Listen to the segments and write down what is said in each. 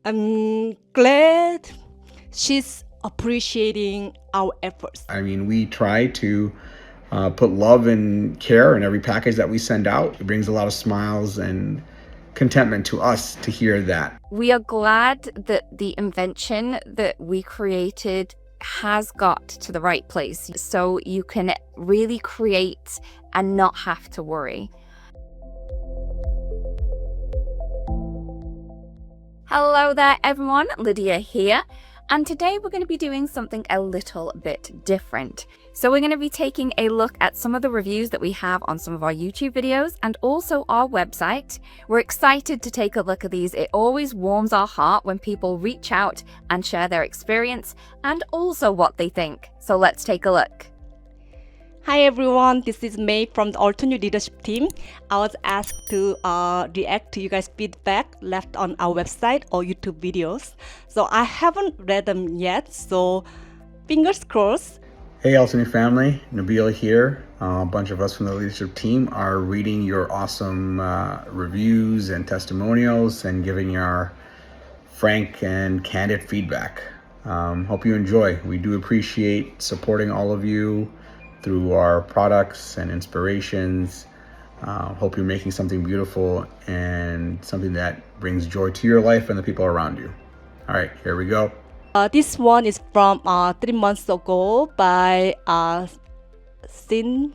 I'm glad she's appreciating our efforts. I mean, we try to put love and care in every package that we send out. It brings a lot of smiles and contentment to us to hear that. We are glad that the invention that we created has got to the right place, so you can really create and not have to worry. Hello there everyone, Lydia here, and today we're going to be doing something a little bit different. So we're going to be taking a look at some of the reviews that we have on some of our YouTube videos and also our website. We're excited to take a look at these. It always warms our heart when people reach out and share their experience and also what they think. So let's take a look. Hi everyone, this is May from the Altenew leadership team. I was asked to react to you guys' feedback left on our website or YouTube videos. So I haven't read them yet, so fingers crossed. Hey, Altenew family, Nabil here. A bunch of us from the leadership team are reading your awesome reviews and testimonials and giving our frank and candid feedback. Hope you enjoy. We do appreciate supporting all of you through our products and inspirations. Hope you're making something beautiful and something that brings joy to your life and the people around you. All right, here we go. This one is from 3 months ago by Cynthia.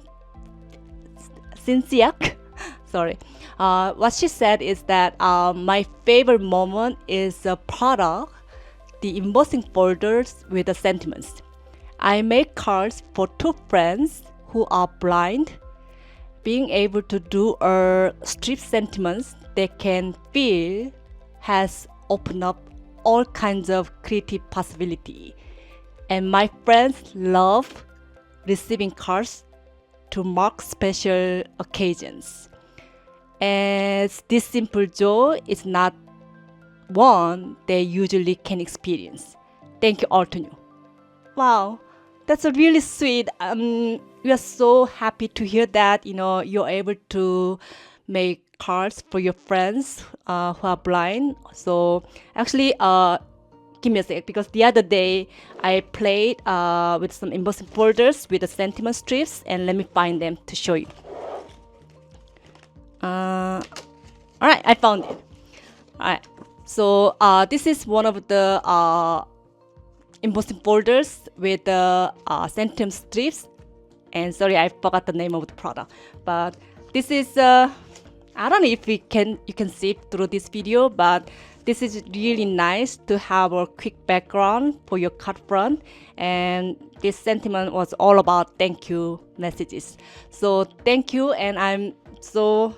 Sorry. What she said is that my favorite moment is the product, the embossing folders with the sentiments. I make cards for 2 friends who are blind. Being able to do strip sentiments they can feel has opened up all kinds of creative possibility. And my friends love receiving cards to mark special occasions. As this simple joy is not one they usually can experience. Thank you, Altenew. Wow, that's a really sweet. We are so happy to hear that you're able to make cards for your friends who are blind. So actually, give me a sec, because the other day I played with some embossing folders with the sentiment strips, and let me find them to show you. All right, I found it. All right, so this is one of the embossing folders with the sentiment strips, and sorry, I forgot the name of the product, but this is I don't know if you can see it through this video, but this is really nice to have a quick background for your card front. And this sentiment was all about thank you messages. So thank you, and I'm so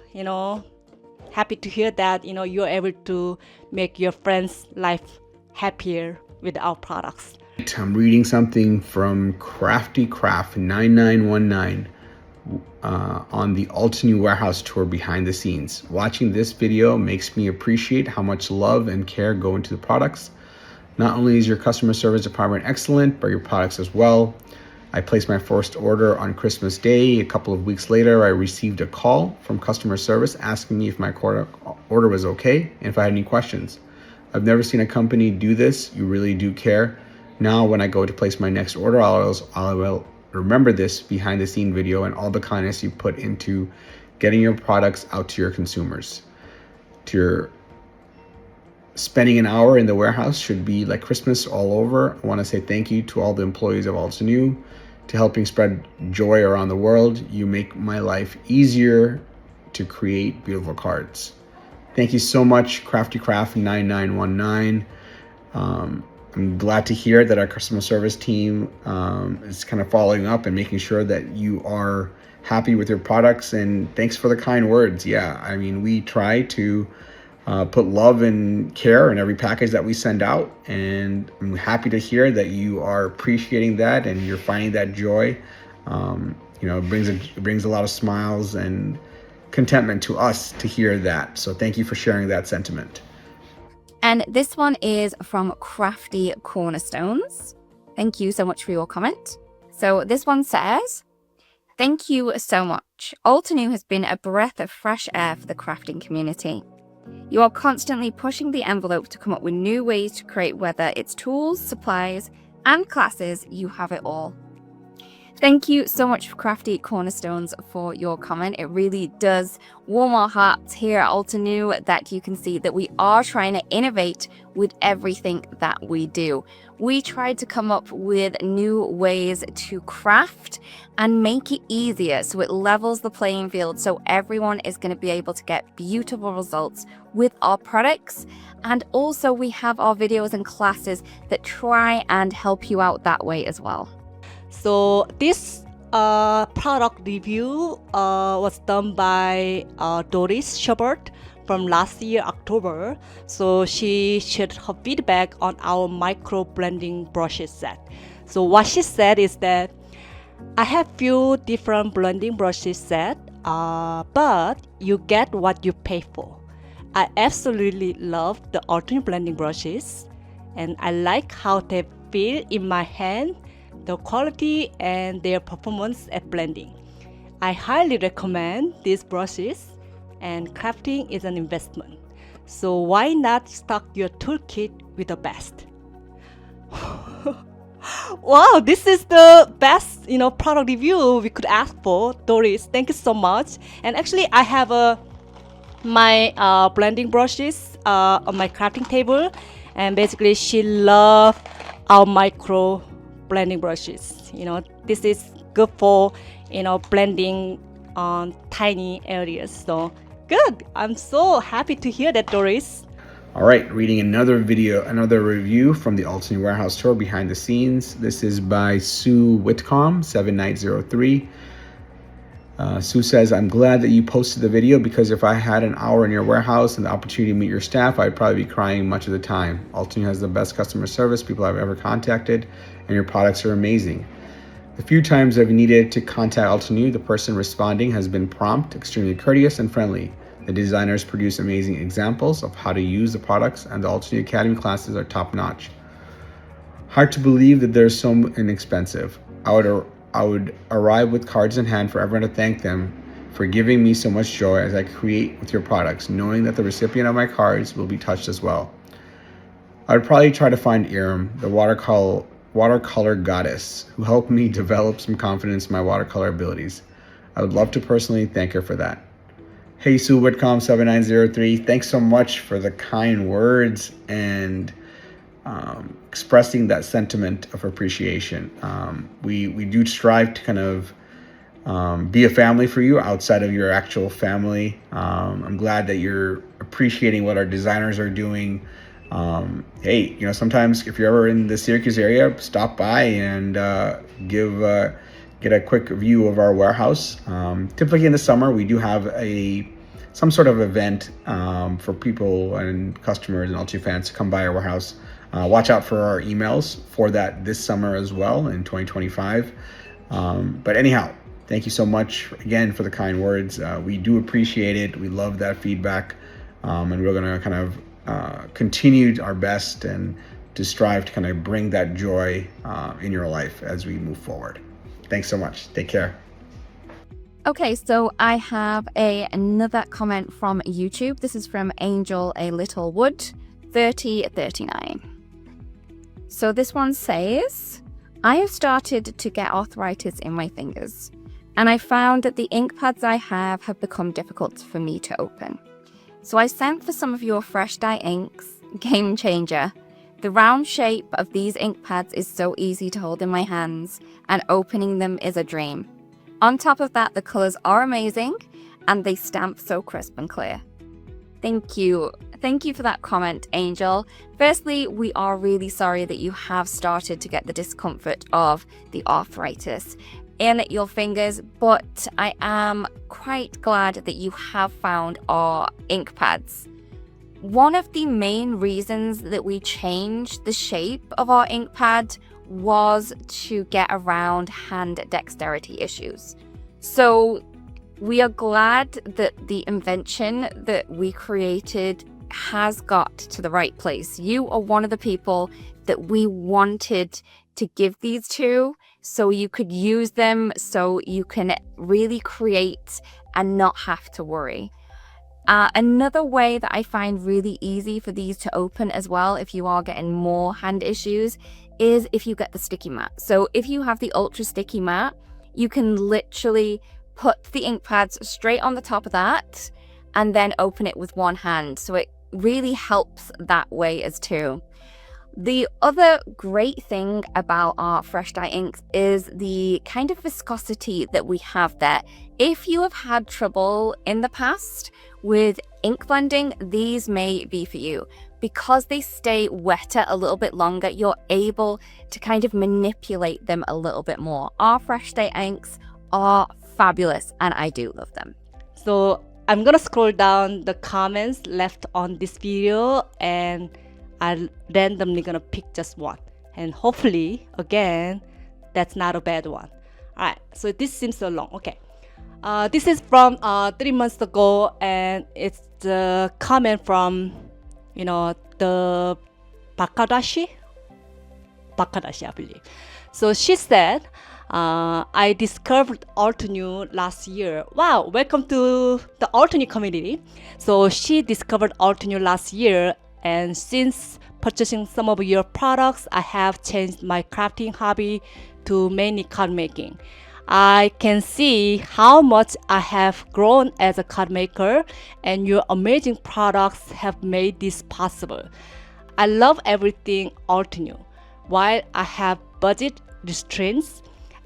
happy to hear that you're able to make your friends' life happier with our products. I'm reading something from Crafty Craft 9919 on the Altenew warehouse tour behind the scenes. Watching this video makes me appreciate how much love and care go into the products. Not only is your customer service department excellent, but your products as well. I placed my first order on Christmas Day. A couple of weeks later, I received a call from customer service asking me if my order was okay and if I had any questions. I've never seen a company do this. You really do care. Now, when I go to place my next order, I will remember this behind the scene video and all the kindness you put into getting your products out to your consumers. Spending an hour in the warehouse should be like Christmas all over. I want to say thank you to all the employees of Altenew to helping spread joy around the world. You make my life easier to create beautiful cards. Thank you so much, Crafty Craft 9919. I'm glad to hear that our customer service team is kind of following up and making sure that you are happy with your products, and thanks for the kind words. Yeah, I mean, we try to put love and care in every package that we send out, and I'm happy to hear that you are appreciating that and you're finding that joy. It brings a lot of smiles and contentment to us to hear that. So thank you for sharing that sentiment. And this one is from Crafty Cornerstones. Thank you so much for your comment. So this one says, thank you so much. Altenew has been a breath of fresh air for the crafting community. You are constantly pushing the envelope to come up with new ways to create, whether it's tools, supplies, and classes, you have it all. Thank you so much, Crafty Cornerstones, for your comment. It really does warm our hearts here at Altenew that you can see that we are trying to innovate with everything that we do. We tried to come up with new ways to craft and make it easier so it levels the playing field so everyone is going to be able to get beautiful results with our products. And also we have our videos and classes that try and help you out that way as well. So this product review was done by Doris Schubert from last year October. So she shared her feedback on our micro blending brushes set. So what she said is that I have few different blending brushes set, but you get what you pay for. I absolutely love the Altenew blending brushes, and I like how they feel in my hand, the quality and their performance at blending. I highly recommend these brushes, and crafting is an investment. So why not stock your toolkit with the best? Wow, this is the best, product review we could ask for, Doris. Thank you so much. And actually, I have my blending brushes on my crafting table, and basically, she loved our micro blending brushes. This is good for blending on tiny areas. So good. I'm so happy to hear that, Doris. All right, reading another review from the Altenew Warehouse Tour behind the scenes. This is by Sue Whitcomb 7903. Sue says, I'm glad that you posted the video because if I had an hour in your warehouse and the opportunity to meet your staff, I'd probably be crying much of the time. Altenew has the best customer service people I've ever contacted, and your products are amazing. The few times I've needed to contact Altenew, the person responding has been prompt, extremely courteous, and friendly. The designers produce amazing examples of how to use the products, and the Altenew Academy classes are top-notch. Hard to believe that they're so inexpensive. I would arrive with cards in hand for everyone to thank them for giving me so much joy as I create with your products, knowing that the recipient of my cards will be touched as well. I would probably try to find Iram, the watercolor goddess, who helped me develop some confidence in my watercolor abilities. I would love to personally thank her for that. Hey, Sue Whitcomb 7903, thanks so much for the kind words and expressing that sentiment of appreciation. We do strive to kind of be a family for you outside of your actual family. I'm glad that you're appreciating what our designers are doing. Hey, sometimes if you're ever in the Syracuse area, stop by and get a quick view of our warehouse. Typically in the summer, we do have some sort of event for people and customers and Altenew fans to come by our warehouse. Watch out for our emails for that this summer as well in 2025. But anyhow, thank you so much again for the kind words. We do appreciate it. We love that feedback. And we're going to kind of continue our best and to strive to kind of bring that joy in your life as we move forward. Thanks so much. Take care. Okay, so I have another comment from YouTube. This is from Angel A Little Wood 3039. So this one says, I have started to get arthritis in my fingers, and I found that the ink pads I have become difficult for me to open. So I sent for some of your fresh dye inks, game changer. The round shape of these ink pads is so easy to hold in my hands, and opening them is a dream. On top of that, the colors are amazing, and they stamp so crisp and clear. Thank you. Thank you for that comment, Angel. Firstly, we are really sorry that you have started to get the discomfort of the arthritis in your fingers, but I am quite glad that you have found our ink pads. One of the main reasons that we changed the shape of our ink pad was to get around hand dexterity issues. So we are glad that the invention that we created has got to the right place. You are one of the people that we wanted to give these to so you could use them, so you can really create and not have to worry. Another way that I find really easy for these to open as well, if you are getting more hand issues, is if you get the sticky mat. So if you have the ultra sticky mat, you can literally put the ink pads straight on the top of that and then open it with one hand. So it really helps that way as too. The other great thing about our fresh dye inks is the kind of viscosity that we have there. If you have had trouble in the past with ink blending, these may be for you. Because they stay wetter a little bit longer, you're able to kind of manipulate them a little bit more. Our fresh dye inks are fabulous and I do love them. So I'm gonna scroll down the comments left on this video and I'm randomly gonna pick just one, and hopefully again that's not a bad one. Alright, so this seems so long. Okay, this is from 3 months ago, and it's the comment from the Bakadashi, I believe. So she said, I discovered Altenew last year. Wow, welcome to the Altenew community. So she discovered Altenew last year, and since purchasing some of your products, I have changed my crafting hobby to mainly card making. I can see how much I have grown as a card maker, and your amazing products have made this possible. I love everything Altenew. While I have budget restraints,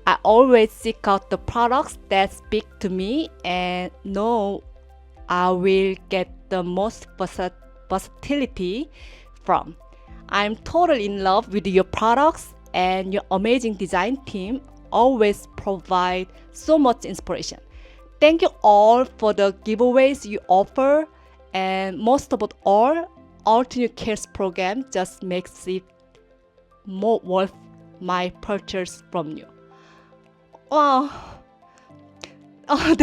I always seek out the products that speak to me and know I will get the most versatility from. I'm totally in love with your products, and your amazing design team always provide so much inspiration. Thank you all for the giveaways you offer, and most of all, Altenew Cares program just makes it more worth my purchase from you. Wow. Oh,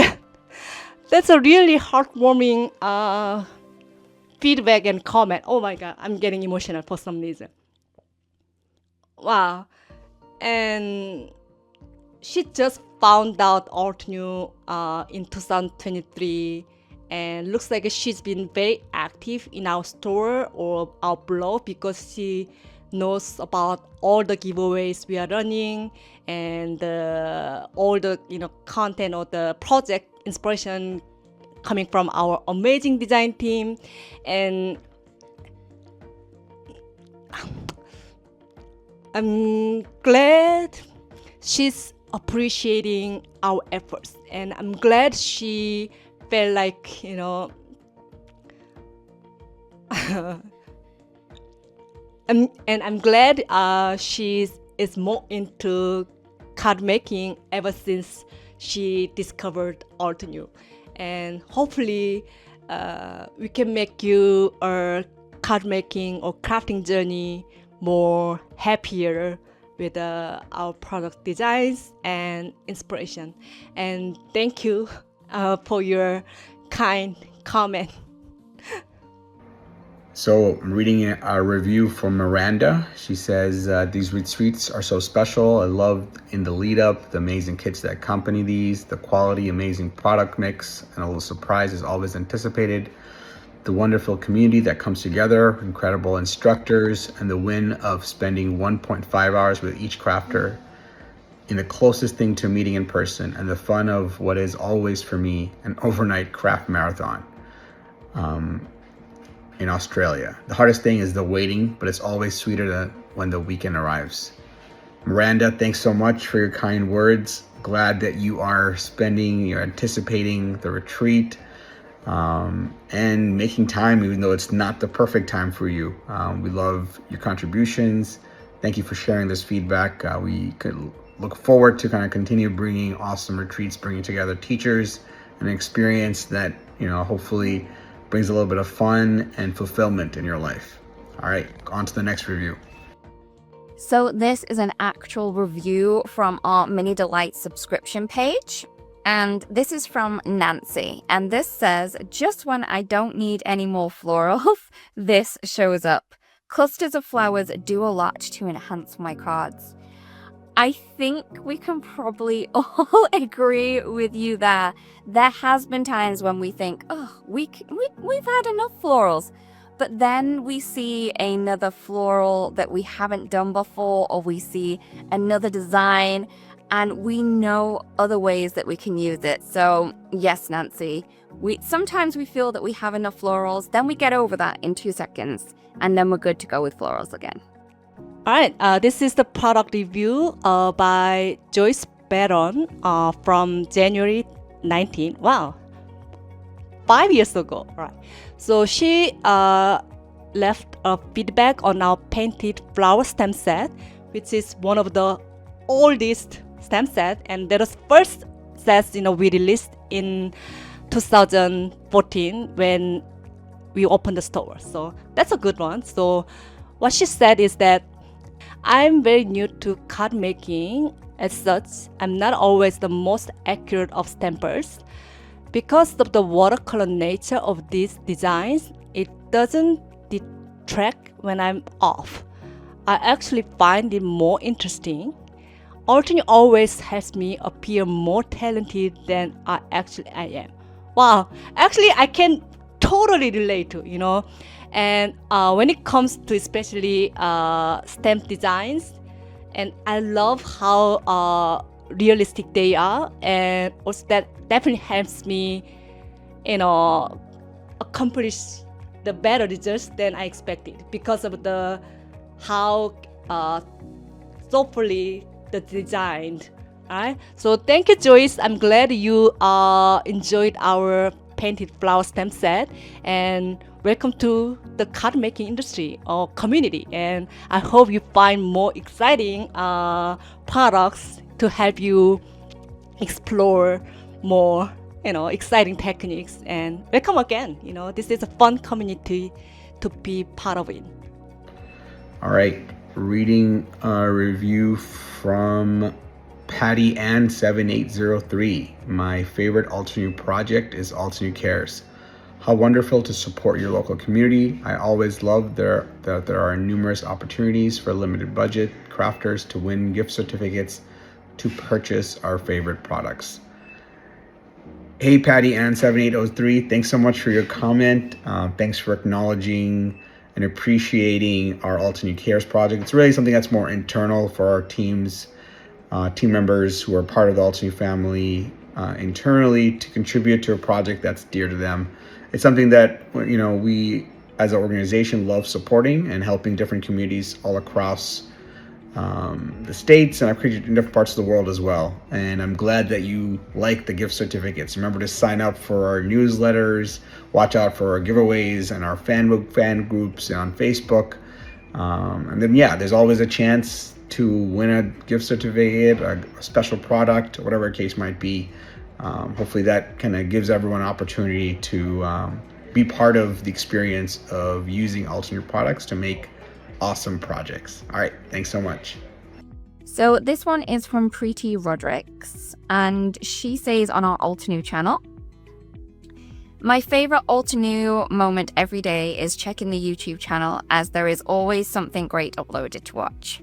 that's a really heartwarming feedback and comment. Oh my god, I'm getting emotional for some reason. Wow. And she just found out Altenew in 2023, and looks like she's been very active in our store or our blog, because she knows about all the giveaways we are running, and all the content or the project inspiration coming from our amazing design team. And I'm glad she's appreciating our efforts, and I'm glad she felt like and I'm glad she is more into card making ever since she discovered Altenew. And hopefully we can make you a card making or crafting journey more happier with our product designs and inspiration. And thank you for your kind comment. So I'm reading a review from Miranda. She says, these retreats are so special. I love in the lead up, the amazing kits that accompany these, the quality, amazing product mix, and a little surprise is always anticipated. The wonderful community that comes together, incredible instructors, and the win of spending 1.5 hours with each crafter in the closest thing to meeting in person, and the fun of what is always for me an overnight craft marathon. In Australia. The hardest thing is the waiting, but it's always sweeter when the weekend arrives. Miranda, thanks so much for your kind words. Glad that you're anticipating the retreat, and making time, even though it's not the perfect time for you. We love your contributions. Thank you for sharing this feedback. We could look forward to kind of continue bringing awesome retreats, bringing together teachers, and an experience that, hopefully brings a little bit of fun and fulfillment in your life. All right, on to the next review. So this is an actual review from our Mini Delights subscription page. And this is from Nancy. And this says, just when I don't need any more florals, this shows up. Clusters of flowers do a lot to enhance my cards. I think we can probably all agree with you there. There has been times when we think, oh, we've had enough florals. But then we see another floral that we haven't done before, or we see another design, and we know other ways that we can use it. So yes, Nancy, sometimes we feel that we have enough florals, then we get over that in 2 seconds, and then we're good to go with florals again. All right, this is the product review by Joyce Barron from January 19. Wow, 5 years ago, right? So she left a feedback on our painted flower stem set, which is one of the oldest stem set, and that was first sets we released in 2014 when we opened the store. So that's a good one. So what she said is that I'm very new to card making. As such, I'm not always the most accurate of stampers. Because of the watercolor nature of these designs, it doesn't detract when I'm off. I actually find it more interesting. Altenew always helps me appear more talented than I am. Wow, actually I can totally relate to, And when it comes to especially stamp designs, and I love how realistic they are, and also that definitely helps me, accomplish the better results than I expected because of how thoughtfully the designed. Alright, so thank you, Joyce. I'm glad you enjoyed our painted flower stamp set, and welcome to the card making industry or community. And I hope you find more exciting products to help you explore more, exciting techniques. And welcome again. This is a fun community to be part of it. All right, reading a review from Patty Ann 7803. My favorite Altenew project is Altenew Cares. How wonderful to support your local community. I always love that there are numerous opportunities for limited budget crafters to win gift certificates to purchase our favorite products. Hey, Patty Ann 7803, thanks so much for your comment. Thanks for acknowledging and appreciating our Altenew Cares project. It's really something that's more internal for our team members who are part of the Altenew family internally to contribute to a project that's dear to them. It's something that we as an organization love supporting and helping different communities all across the states, and I've created in different parts of the world as well. And I'm glad that you like the gift certificates. Remember to sign up for our newsletters, watch out for our giveaways and our fan groups on Facebook. And then, there's always a chance to win a gift certificate, a special product, whatever the case might be. Hopefully that kind of gives everyone an opportunity to be part of the experience of using Altenew products to make awesome projects. All right, thanks so much. So this one is from Preeti Rodericks, and she says on our Altenew channel, my favorite Altenew moment every day is checking the YouTube channel, as there is always something great uploaded to watch.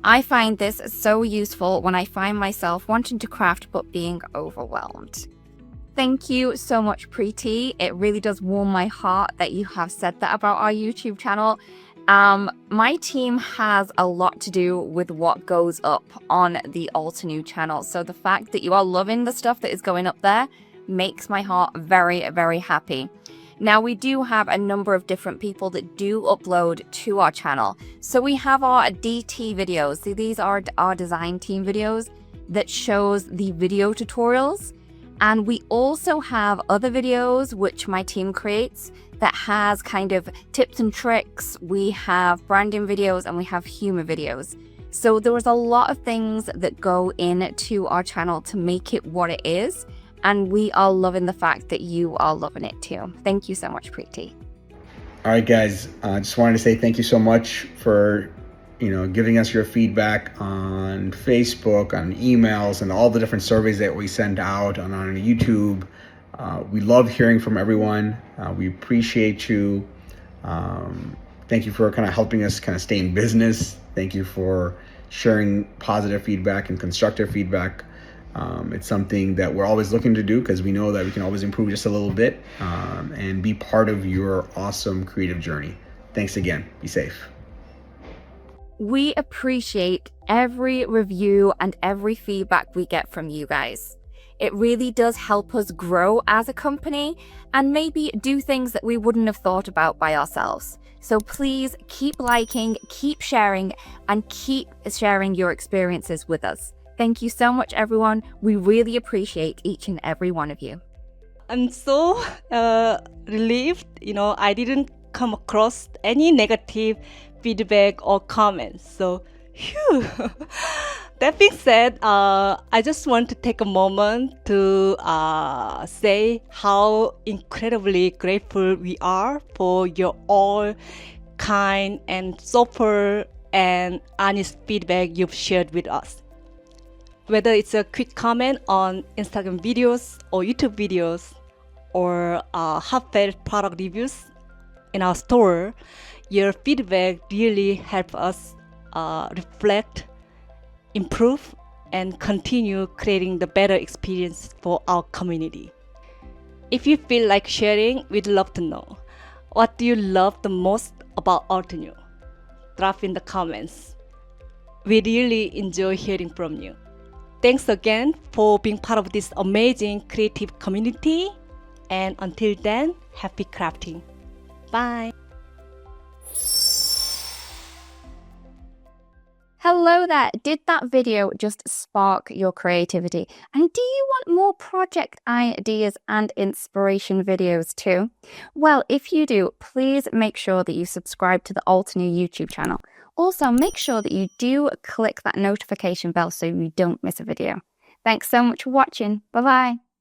I find this so useful when I find myself wanting to craft but being overwhelmed. Thank you so much, Preeti. It really does warm my heart that you have said that about our YouTube channel. My team has a lot to do with what goes up on the Altenew channel. So the fact that you are loving the stuff that is going up there makes my heart very, very happy. Now, we do have a number of different people that do upload to our channel. So we have our DT videos. So these are our design team videos that shows the video tutorials. And we also have other videos which my team creates that has kind of tips and tricks. We have branding videos and we have humor videos. So there was a lot of things that go into our channel to make it what it is. And we are loving the fact that you are loving it too. Thank you so much, Preeti. All right, guys. I just wanted to say thank you so much for giving us your feedback on Facebook, on emails, and all the different surveys that we send out on YouTube. We love hearing from everyone. We appreciate you. Thank you for kind of helping us kind of stay in business. Thank you for sharing positive feedback and constructive feedback. It's something that we're always looking to do because we know that we can always improve just a little bit, and be part of your awesome creative journey. Thanks again. Be safe. We appreciate every review and every feedback we get from you guys. It really does help us grow as a company and maybe do things that we wouldn't have thought about by ourselves. So please keep liking, keep sharing, and keep sharing your experiences with us. Thank you so much, everyone. We really appreciate each and every one of you. I'm so relieved, I didn't come across any negative feedback or comments. So, phew. That being said, I just want to take a moment to say how incredibly grateful we are for your all kind and super and honest feedback you've shared with us. Whether it's a quick comment on Instagram videos or YouTube videos or heartfelt product reviews in our store, your feedback really helps us reflect, improve, and continue creating the better experience for our community. If you feel like sharing, we'd love to know. What do you love the most about Altenew? Drop in the comments. We really enjoy hearing from you. Thanks again for being part of this amazing creative community. And until then, happy crafting. Bye. Hello there. Did that video just spark your creativity? And do you want more project ideas and inspiration videos too? Well, if you do, please make sure that you subscribe to the Altenew YouTube channel. Also, make sure that you do click that notification bell so you don't miss a video. Thanks so much for watching. Bye-bye.